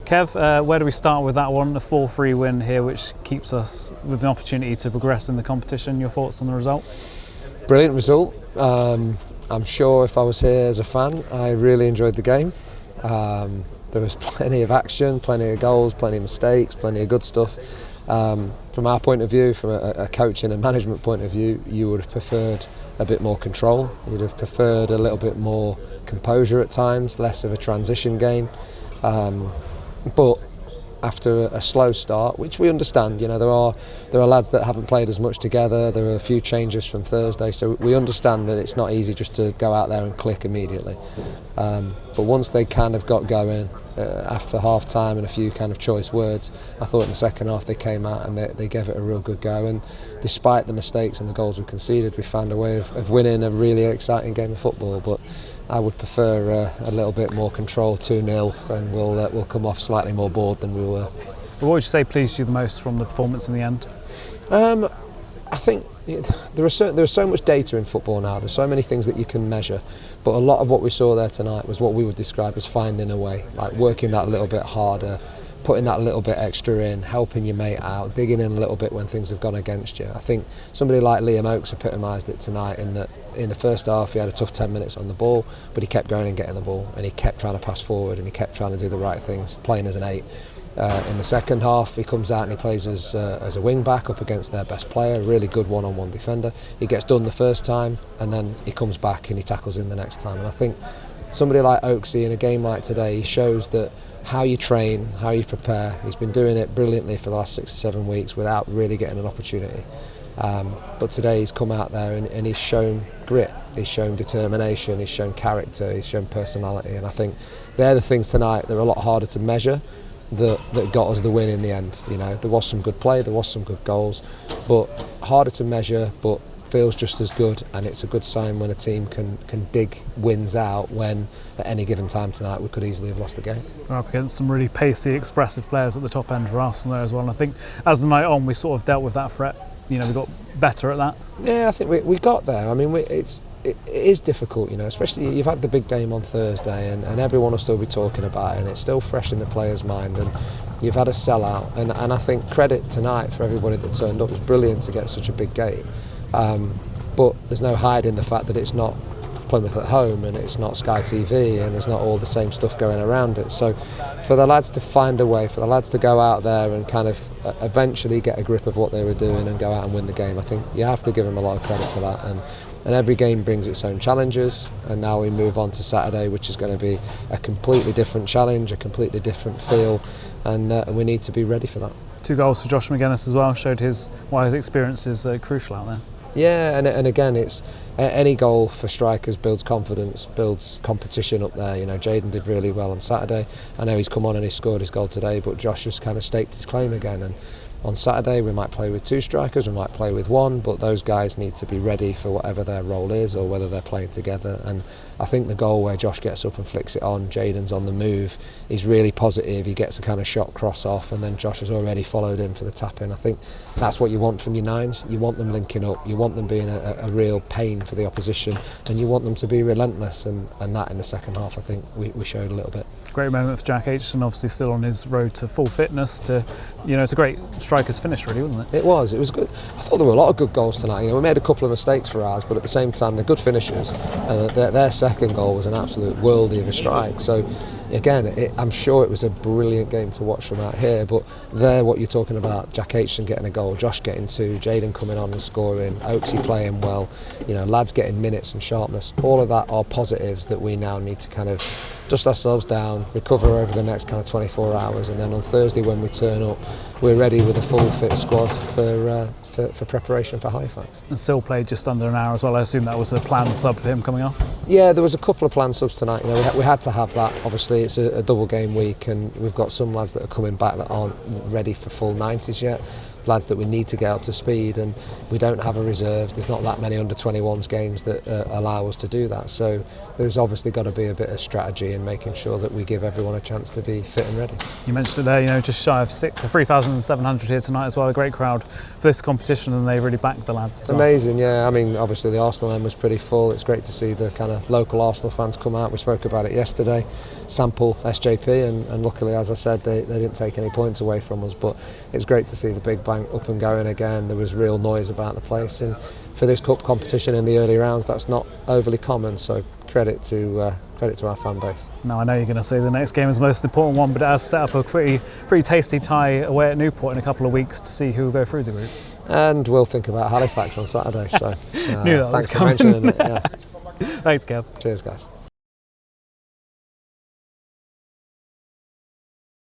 Kev, where do we start with that one? A 4-3 win here, which keeps us with the opportunity to progress in the competition. Your thoughts on the result? Brilliant result. I'm sure if I was here as a fan, I really enjoyed the game. There was plenty of action, plenty of goals, plenty of mistakes, plenty of good stuff. From our point of view, from a coaching and management point of view, you would have preferred a bit more control. You'd have preferred a little bit more composure at times, less of a transition game. But after a slow start, which we understand, there are lads that haven't played as much together. There are a few changes from Thursday, so we understand that it's not easy just to go out there and click immediately. But once they kind of got going, after half time and a few kind of choice words, I thought in the second half they came out and they gave it a real good go, and despite the mistakes and the goals we conceded, we found a way of winning a really exciting game of football. But I would prefer a little bit more control, 2-0, and we'll come off slightly more bored than we were. What would you say pleased you the most from the performance in the end? I think there's so much data in football now. There's so many things that you can measure, but a lot of what we saw there tonight was what we would describe as finding a way, like working that little bit harder, putting that little bit extra in, helping your mate out, digging in a little bit when things have gone against you. I think somebody like Liam Oakes epitomised it tonight in that in the first half he had a tough 10 minutes on the ball, but he kept going and getting the ball, and he kept trying to pass forward, and he kept trying to do the right things, playing as an 8. In the second half he comes out and he plays as a wing back up against their best player, a really good one-on-one defender. He gets done the first time and then he comes back and he tackles in the next time. And I think somebody like Oaksy in a game like today, he shows that how you train, how you prepare. He's been doing it brilliantly for the last 6 or 7 weeks without really getting an opportunity. But today he's come out there and he's shown grit, he's shown determination, he's shown character, he's shown personality, and I think they're the things tonight that are a lot harder to measure that got us the win in the end. There was some good play, there was some good goals, but harder to measure, but feels just as good, and it's a good sign when a team can dig wins out when at any given time tonight we could easily have lost the game. We're up against some really pacey, expressive players at the top end for Arsenal there as well, and I think as the night on we sort of dealt with that threat. We got better at that. Yeah, I think we got there. I mean, it is difficult, especially you've had the big game on Thursday and everyone will still be talking about it and it's still fresh in the players' mind, and you've had a sellout, and I think credit tonight for everybody that turned up. It was brilliant to get such a big game, but there's no hiding the fact that it's not Plymouth at home and it's not Sky TV and there's not all the same stuff going around it. So for the lads to find a way, for the lads to go out there and kind of eventually get a grip of what they were doing and go out and win the game, I think you have to give them a lot of credit for that. And every game brings its own challenges, and now we move on to Saturday, which is going to be a completely different challenge, a completely different feel, and we need to be ready for that. 2 goals for Josh McGuinness as well, showed why his experience is crucial out there. Yeah, and again, it's any goal for strikers builds confidence, builds competition up there. Jayden did really well on Saturday. I know he's come on and he scored his goal today, but Josh has kind of staked his claim again. And on Saturday we might play with 2 strikers, we might play with 1, but those guys need to be ready for whatever their role is or whether they're playing together. And I think the goal where Josh gets up and flicks it on, Jayden's on the move, is really positive. He gets a kind of shot cross off and then Josh has already followed in for the tap in. I think that's what you want from your 9s. You want them linking up, you want them being a real pain for the opposition, and you want them to be relentless, and that in the second half I think we showed a little bit. Great moment for Jack Aitchison, obviously still on his road to full fitness. It's a great striker's finish, really, wasn't it? It was good. I thought there were a lot of good goals tonight. We made a couple of mistakes for ours, but at the same time they're good finishers. Their second goal was an absolute worldie of a strike. So again, I'm sure it was a brilliant game to watch from out here, but there what you're talking about, Jack Aitchison getting a goal, Josh getting 2, Jayden coming on and scoring, Oaksy playing well, lads getting minutes and sharpness, all of that are positives that we now need to kind of dust ourselves down, recover over the next kind of 24 hours, and then on Thursday when we turn up, we're ready with a full fit squad for preparation for Halifax. And still played just under an hour as well. I assume that was a planned sub for him coming off? Yeah, there was a couple of planned subs tonight. We had to have that. Obviously it's a double game week and we've got some lads that are coming back that aren't ready for full 90s yet. lads that we need to get up to speed, and we don't have a reserves. There's not that many under 21s games that allow us to do that. So there's obviously got to be a bit of strategy in making sure that we give everyone a chance to be fit and ready. You mentioned it there, you know, just shy of 3,700 here tonight as well. A great crowd for this competition, and they really backed the lads. It's amazing, yeah. I mean, obviously the Arsenal end was pretty full. It's great to see the kind of local Arsenal fans come out. We spoke about it yesterday. Sample SJP, and luckily, as I said, they didn't take any points away from us. But it was great to see the Big Bang up and going again. There was real noise about the place, and for this cup competition in the early rounds, that's not overly common. So credit to our fan base. Now I know you're going to say the next game is the most important one, but it has set up a pretty tasty tie away at Newport in a couple of weeks to see who will go through the group. And we'll think about Halifax on Saturday. So Knew that thanks was for mentioning it. Yeah. Thanks, Kev. Cheers, guys.